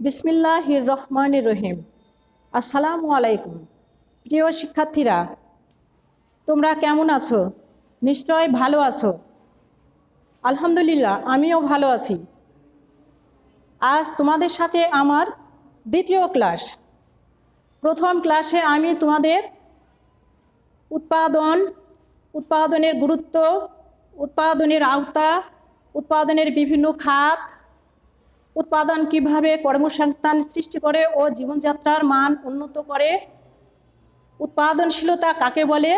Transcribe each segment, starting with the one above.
বিসমিল্লাহির রহমানির রহিম। আসসালামু আলাইকুম। প্রিয় শিক্ষার্থীরা, তোমরা কেমন আছো? নিশ্চয় ভালো আছো। আলহামদুলিল্লাহ, আমিও ভালো আছি। আজ তোমাদের সাথে আমার দ্বিতীয় ক্লাস। প্রথম ক্লাসে আমি তোমাদের উৎপাদনের গুরুত্ব, উৎপাদনের আওতা, উৎপাদনের বিভিন্ন খাত, উৎপাদন কিভাবে কর্মসংস্থান সৃষ্টি করে ও জীবনযাত্রার মান উন্নত করে, উৎপাদনশীলতা কাকে বলে,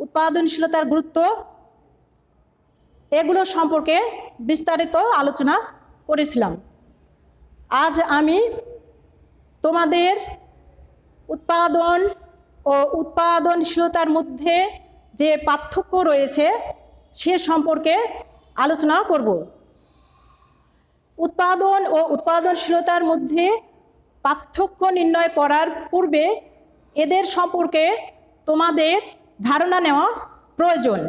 উৎপাদনশীলতার গুরুত্ব, এগুলো সম্পর্কে বিস্তারিত আলোচনা করেছিলাম। আজ আমি তোমাদের উৎপাদন ও উৎপাদনশীলতার মধ্যে যে পার্থক্য রয়েছে সে সম্পর্কে আলোচনা করব। উৎপাদন ও উৎপাদনশীলতার মধ্যে পার্থক্য নির্ণয় করার পূর্বে এদের সম্পর্কে তোমাদের ধারণা নেওয়া প্রয়োজন।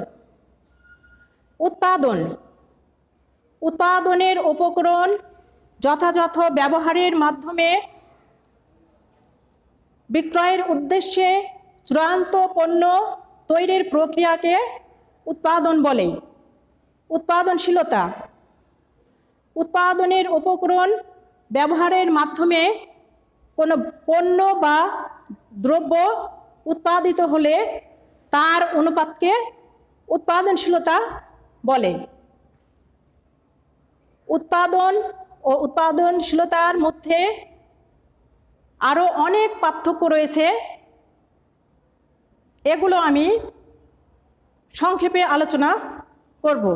উৎপাদনের উপকরণ যথাযথ ব্যবহারের মাধ্যমে বিক্রয়ের উদ্দেশ্যে চূড়ান্ত পণ্য তৈরির প্রক্রিয়াকে উৎপাদন বলে। উৎপাদনের উপকরণ ব্যবহারের মাধ্যমে কোনো পণ্য বা দ্রব্য উৎপাদিত হলে তার অনুপাতকে উৎপাদনশীলতা বলে। উৎপাদন ও উৎপাদনশীলতার মধ্যে আরও অনেক পার্থক্য রয়েছে, এগুলো আমি সংক্ষেপে আলোচনা করব।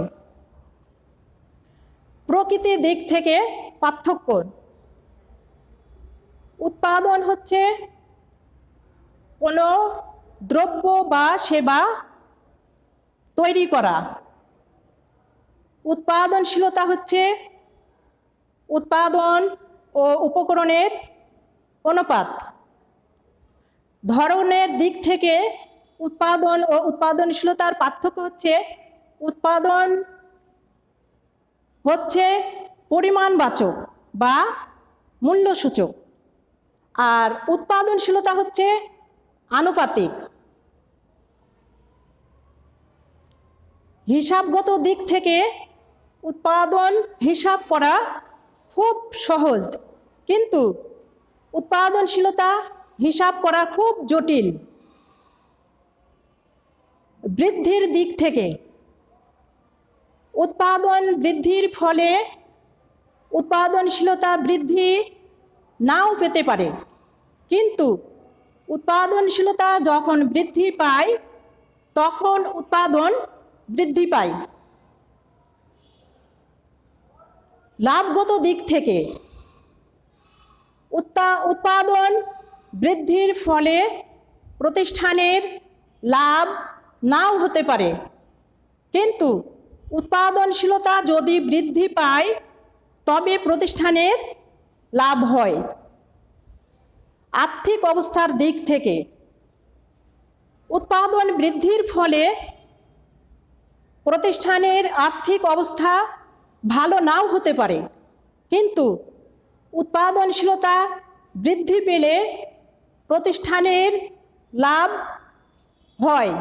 প্রকৃতির দিক থেকে পার্থক্য। উৎপাদন হচ্ছে কোনো দ্রব্য বা সেবা তৈরি করা। উৎপাদনশীলতা হচ্ছে উৎপাদন ও উপকরণের অনুপাত। ধরনের দিক থেকে উৎপাদন ও উৎপাদনশীলতার পার্থক্য হচ্ছে উৎপাদন হচ্ছে পরিমাণবাচক বা মূল্যসূচক, আর উৎপাদনশীলতা হচ্ছে আনুপাতিক। হিসাবগত দিক থেকে উৎপাদন হিসাব করা খুব সহজ, কিন্তু উৎপাদনশীলতা হিসাব করা খুব জটিল। বৃদ্ধির দিক থেকে উৎপাদন বৃদ্ধির ফলে উৎপাদনশীলতা বৃদ্ধি নাও পেতে পারে, কিন্তু উৎপাদনশীলতা যখন বৃদ্ধি পায় তখন উৎপাদন বৃদ্ধি পায়। লাভগত দিক থেকে উৎপাদন বৃদ্ধির ফলে প্রতিষ্ঠানের লাভ নাও হতে পারে, কিন্তু উৎপাদনশীলতা যদি বৃদ্ধি পায় তবে প্রতিষ্ঠানের লাভ হয়। আর্থিক অবস্থার দিক থেকে উৎপাদন বৃদ্ধির ফলে প্রতিষ্ঠানের আর্থিক অবস্থা ভালো নাও হতে পারে, কিন্তু উৎপাদনশীলতা বৃদ্ধি পেলে প্রতিষ্ঠানের লাভ হয়।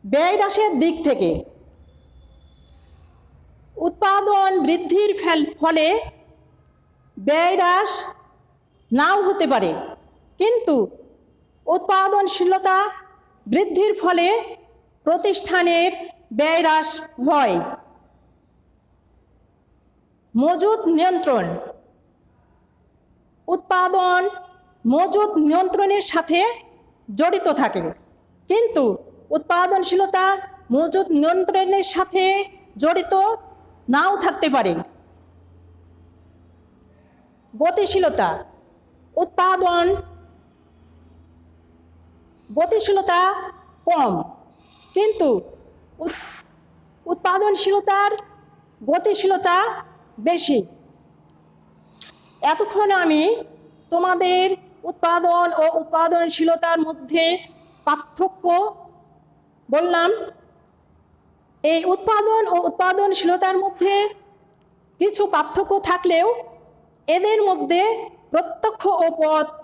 ব্যয় হ্রাসের দিক থেকে উৎপাদন বৃদ্ধির ফলে ব্যয় হ্রাস নাও হতে পারে, কিন্তু উৎপাদনশীলতা বৃদ্ধির ফলে প্রতিষ্ঠানের ব্যয় হ্রাস হয়। মজুত নিয়ন্ত্রণ। উৎপাদন মজুত নিয়ন্ত্রণের সাথে জড়িত থাকে, কিন্তু উৎপাদনশীলতা মজুত নিয়ন্ত্রণের সাথে জড়িত নাও থাকতে পারে। গতিশীলতা। গতিশীলতা কম, কিন্তু উৎপাদনশীলতার গতিশীলতা বেশি। এতক্ষণ আমি তোমাদের উৎপাদন ও উৎপাদনশীলতার মধ্যে পার্থক্য বললাম। এই উৎপাদন ও উৎপাদনশীলতার মধ্যে কিছু পার্থক্য থাকলেও এদের মধ্যে প্রত্যক্ষ ও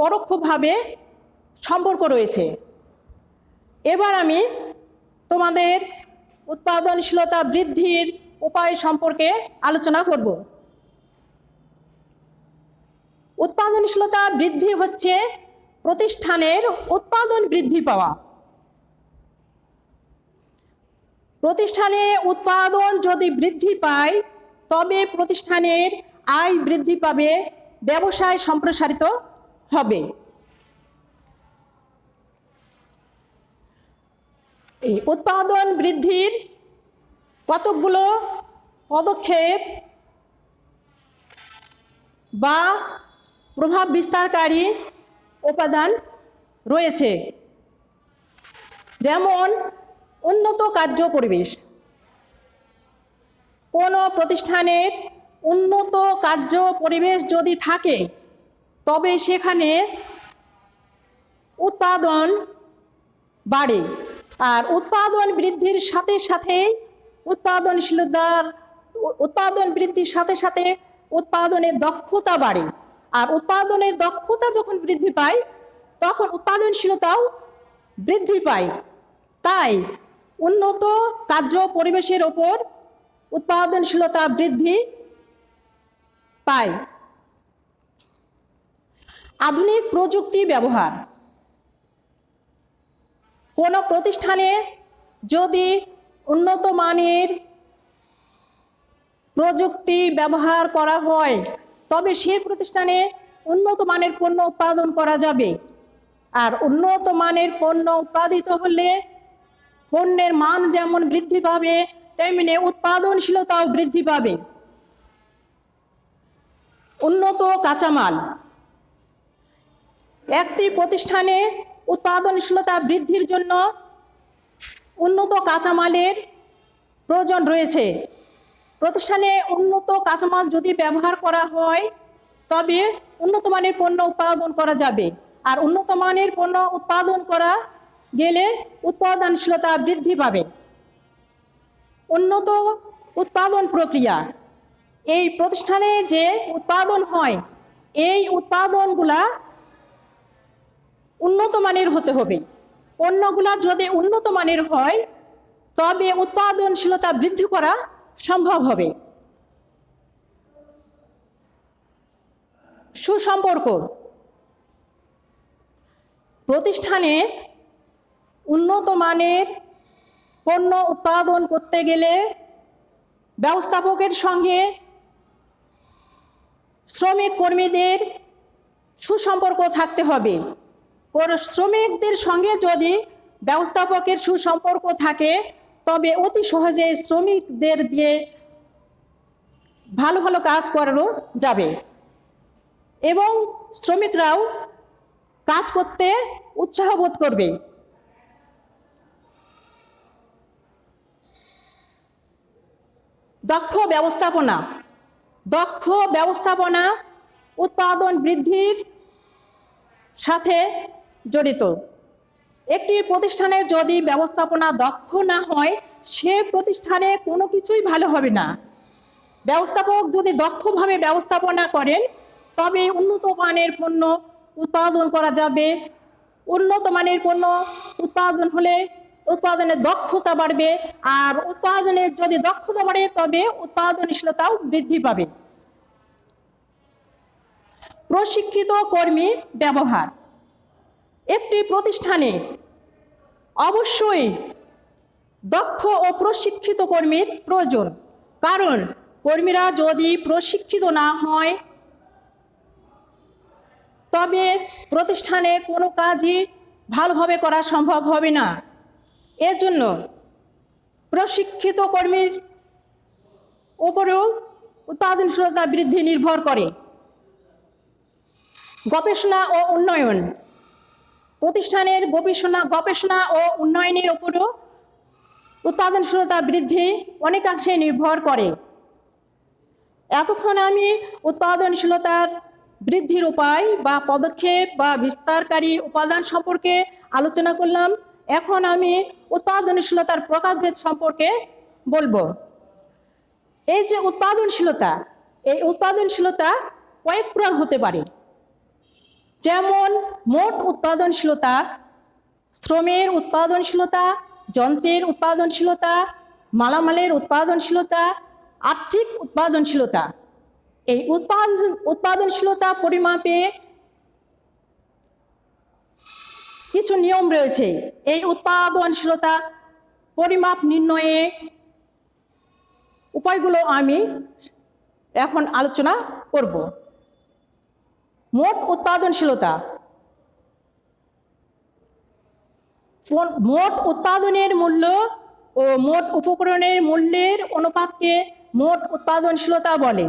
পরোক্ষভাবে সম্পর্ক রয়েছে। এবার আমি তোমাদের উৎপাদনশীলতা বৃদ্ধির উপায় সম্পর্কে আলোচনা করব। উৎপাদনশীলতা বৃদ্ধি হচ্ছে প্রতিষ্ঠানের উৎপাদন বৃদ্ধি পাওয়া। প্রতিষ্ঠানে উৎপাদন যদি বৃদ্ধি পায় তবে প্রতিষ্ঠানের আয় বৃদ্ধি পাবে, ব্যবসায় সম্প্রসারিত হবে। এই উৎপাদন বৃদ্ধির কতকগুলো পদক্ষেপ বা প্রভাব বিস্তারকারী উপাদান রয়েছে, যেমন উন্নত কার্য পরিবেশ। কোনো প্রতিষ্ঠানের উন্নত কার্য পরিবেশ যদি থাকে তবে সেখানে উৎপাদন বাড়ে, আর উৎপাদন বৃদ্ধির সাথে সাথে উৎপাদন বৃদ্ধির সাথে সাথে উৎপাদনের দক্ষতা বাড়ে, আর উৎপাদনের দক্ষতা যখন বৃদ্ধি পায় তখন উৎপাদনশীলতাও বৃদ্ধি পায়। তাই উন্নত কার্য পরিবেশের ওপর উৎপাদনশীলতা বৃদ্ধি পায়। আধুনিক প্রযুক্তি ব্যবহার। কোনো প্রতিষ্ঠানে যদি উন্নত মানের প্রযুক্তি ব্যবহার করা হয় তবে সেই প্রতিষ্ঠানে উন্নত মানের পণ্য উৎপাদন করা যাবে, আর উন্নত মানের পণ্য উৎপাদিত হলে পণ্যের মান যেমন বৃদ্ধি পাবে তেমনি উৎপাদনশীলতাও বৃদ্ধি পাবে। উন্নত কাঁচামাল। একটি প্রতিষ্ঠানে উৎপাদনশীলতা বৃদ্ধির জন্য উন্নত কাঁচামালের প্রয়োজন রয়েছে। প্রতিষ্ঠানে উন্নত কাঁচামাল যদি ব্যবহার করা হয় তবে উন্নত মানের পণ্য উৎপাদন করা যাবে, আর উন্নত মানের পণ্য উৎপাদন করা গেলে উৎপাদনশীলতা বৃদ্ধি পাবে। উন্নত উৎপাদন প্রক্রিয়া। এই প্রতিষ্ঠানে যে উৎপাদন হয় এই উৎপাদনগুলা উন্নত মানের হতে হবে। পণ্যগুলা যদি উন্নত মানের হয় তবে উৎপাদনশীলতা বৃদ্ধি করা সম্ভব হবে। সুসম্পর্ক। প্রতিষ্ঠানে উন্নত মানের পণ্য উৎপাদন করতে গেলে ব্যবস্থাপকের সঙ্গে শ্রমিক কর্মীদের সুসম্পর্ক থাকতে হবে। শ্রমিকদের সঙ্গে যদি ব্যবস্থাপকের সুসম্পর্ক থাকে তবে অতি সহজে শ্রমিকদের দিয়ে ভালো ভালো কাজ করানো যাবে এবং শ্রমিকরাও কাজ করতে উৎসাহ বোধ করবে। দক্ষ ব্যবস্থাপনা। দক্ষ ব্যবস্থাপনা উৎপাদন বৃদ্ধির সাথে জড়িত। একটি প্রতিষ্ঠানে যদি ব্যবস্থাপনা দক্ষ না হয় সে প্রতিষ্ঠানে কোনো কিছুই ভালো হবে না। ব্যবস্থাপক যদি দক্ষভাবে ব্যবস্থাপনা করেন তবে উন্নত মানের পণ্য উৎপাদন করা যাবে। উন্নত মানের পণ্য উৎপাদন হলে উৎপাদনের দক্ষতা বাড়বে, আর উৎপাদনের যদি দক্ষতা বাড়ে তবে উৎপাদনশীলতাও বৃদ্ধি পাবে। প্রশিক্ষিত কর্মী ব্যবহার। একটি প্রতিষ্ঠানে অবশ্যই দক্ষ ও প্রশিক্ষিত কর্মীর প্রয়োজন, কারণ কর্মীরা যদি প্রশিক্ষিত না হয় তবে প্রতিষ্ঠানে কোনো কাজই ভালোভাবে করা সম্ভব হবে না। এর জন্য প্রশিক্ষিত কর্মীর উপরেও উৎপাদনশীলতা বৃদ্ধি নির্ভর করে। গবেষণা ও উন্নয়ন। প্রতিষ্ঠানের গবেষণা ও উন্নয়নের উপরও উৎপাদনশীলতা বৃদ্ধি অনেকাংশে নির্ভর করে। এতক্ষণ আমি উৎপাদনশীলতার বৃদ্ধির উপায় বা পদক্ষেপ বা বিস্তারকারী উপাদান সম্পর্কে আলোচনা করলাম। এখন আমি উৎপাদনশীলতার প্রকারভেদ সম্পর্কে বলবো। এই যে উৎপাদনশীলতা, এই উৎপাদনশীলতা কয়েক প্রকার হতে পারে, যেমন মোট উৎপাদনশীলতা, শ্রমের উৎপাদনশীলতা, যন্ত্রের উৎপাদনশীলতা, মালামালের উৎপাদনশীলতা, আর্থিক উৎপাদনশীলতা। এই উৎপাদনশীলতা পরিমাপে কিছু নিয়ম রয়েছে। এই উৎপাদনশীলতা পরিমাপ নির্ণয়ে উপায়গুলো আমি এখন আলোচনা করব। মোট উৎপাদনশীলতা, মোট উৎপাদনের মূল্য ও মোট উপকরণের মূল্যের অনুপাতকে মোট উৎপাদনশীলতা বলে।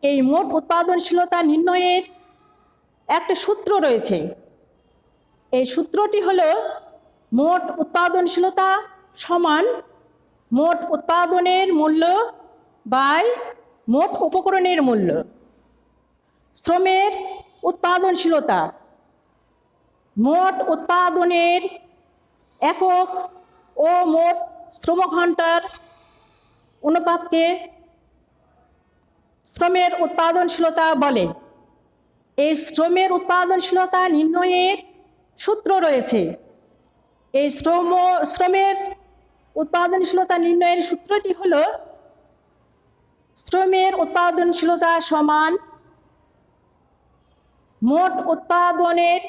এই মোট উৎপাদনশীলতা নির্ণয়ের একটা সূত্র রয়েছে। এই সূত্রটি হলো মোট উৎপাদনশীলতা সমান মোট উৎপাদনের মূল্য বাই মোট উপকরণের মূল্য। শ্রমের উৎপাদনশীলতা, মোট উৎপাদনের একক ও মোট শ্রমঘণ্টার অনুপাতকে শ্রমের উৎপাদনশীলতা বলে। এই শ্রমের উৎপাদনশীলতা নির্ণয়ের সূত্র রয়েছে। এই শ্রমের উৎপাদনশীলতা নির্ণয়ের সূত্রটি হল শ্রমের উৎপাদনশীলতা সমান মোট উৎপাদনের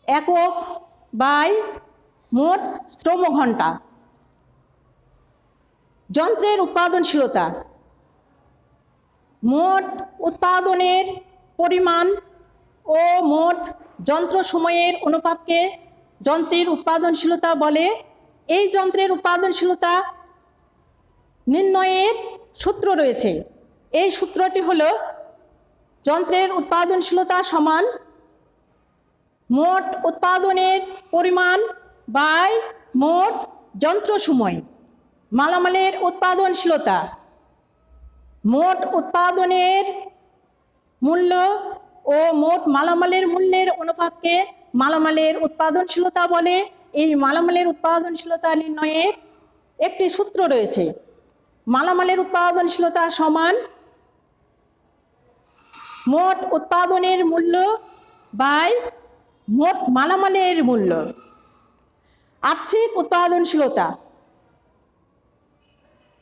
একক বাই মোট শ্রমঘণ্টা। যন্ত্রের উৎপাদনশীলতা, মোট উৎপাদনের পরিমাণ ও মোট যন্ত্র সময়ের অনুপাতকে যন্ত্রের উৎপাদনশীলতা বলে। এই যন্ত্রের উৎপাদনশীলতা নির্ণয়ের সূত্র রয়েছে। এই সূত্রটি হল যন্ত্রের উৎপাদনশীলতা সমান মোট উৎপাদনের পরিমাণ বাই মোট যন্ত্র সময়। মালামালের উৎপাদনশীলতা, মোট উৎপাদনের মূল্য ও মোট মালামালের মূল্যের অনুপাতকে মালামালের উৎপাদনশীলতা বলে। এই মালামালের উৎপাদনশীলতা নির্ণয়ের একটি সূত্র রয়েছে। মালামালের উৎপাদনশীলতা সমান মোট উৎপাদনের মূল্য বাই মোট মালামালের মূল্য। আর্থিক উৎপাদনশীলতা,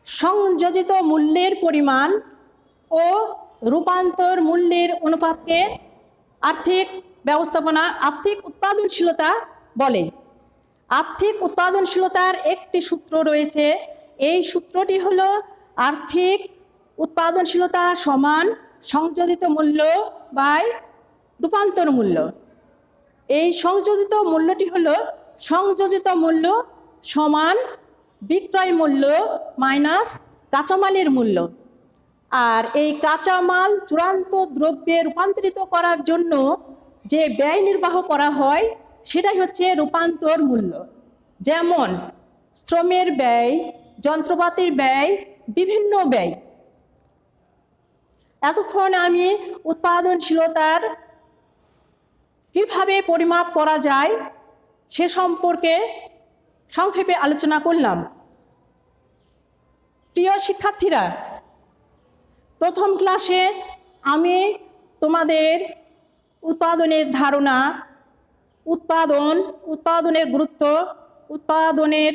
সংযোজিত মূল্যের পরিমাণ ও রূপান্তর মূল্যের অনুপাতকে আর্থিক উৎপাদনশীলতা বলে। আর্থিক উৎপাদনশীলতার একটি সূত্র রয়েছে। এই সূত্রটি হল আর্থিক উৎপাদনশীলতা সমান সংযোজিত মূল্য বাই রূপান্তর মূল্য। এই সংযোজিত মূল্যটি হল সংযোজিত মূল্য সমান বিক্রয় মূল্য মাইনাস কাঁচামালের মূল্য। আর এই কাঁচামাল চূড়ান্ত দ্রব্যে রূপান্তরিত করার জন্য যে ব্যয় নির্বাহ করা হয় সেটাই হচ্ছে রূপান্তর মূল্য। যেমন শ্রমের ব্যয়, যন্ত্রপাতির ব্যয়, বিভিন্ন ব্যয়। এতক্ষণ আমি উৎপাদনশীলতার কিভাবে পরিমাপ করা যায় সে সম্পর্কে সংক্ষেপে আলোচনা করলাম। প্রিয় শিক্ষার্থীরা, প্রথম ক্লাসে আমি তোমাদের উৎপাদনের ধারণা, উৎপাদনের গুরুত্ব, উৎপাদনের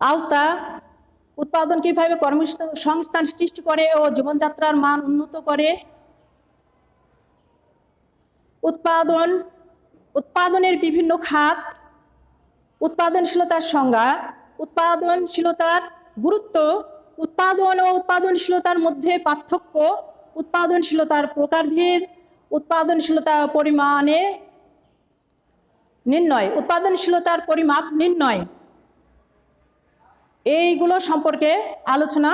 আওতা, উৎপাদন কীভাবে কর্মসংস্থান সৃষ্টি করে ও জীবনযাত্রার মান উন্নত করে, উৎপাদনের বিভিন্ন খাত, উৎপাদনশীলতার সংজ্ঞা, উৎপাদনশীলতার গুরুত্ব, উৎপাদন ও উৎপাদনশীলতার মধ্যে পার্থক্য, উৎপাদনশীলতার প্রকারভেদ, উৎপাদনশীলতা পরিমাণে নির্ণয়, উৎপাদনশীলতার পরিমাপ নির্ণয়, এইগুলো সম্পর্কে আলোচনা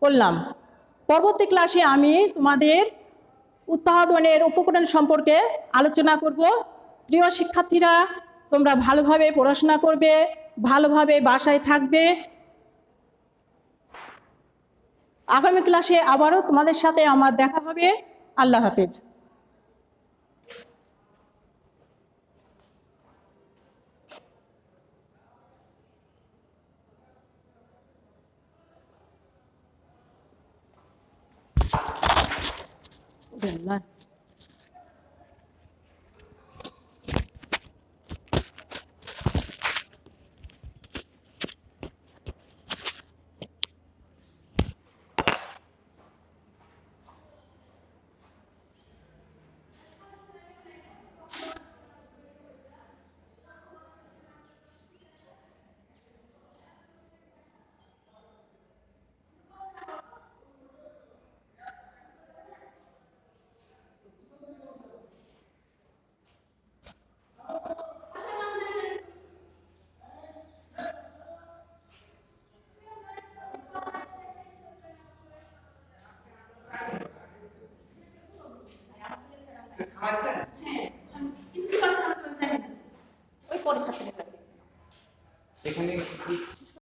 করলাম। পরবর্তী ক্লাসে আমি তোমাদের উৎপাদনের উপকরণ সম্পর্কে আলোচনা করব। প্রিয় শিক্ষার্থীরা, তোমরা ভালোভাবে পড়াশোনা করবে, ভালোভাবে বাসায় থাকবে। আগামী ক্লাসে আবারও তোমাদের সাথে আমার দেখা হবে। আল্লাহ হাফেজ। আল্লাহ। এখানে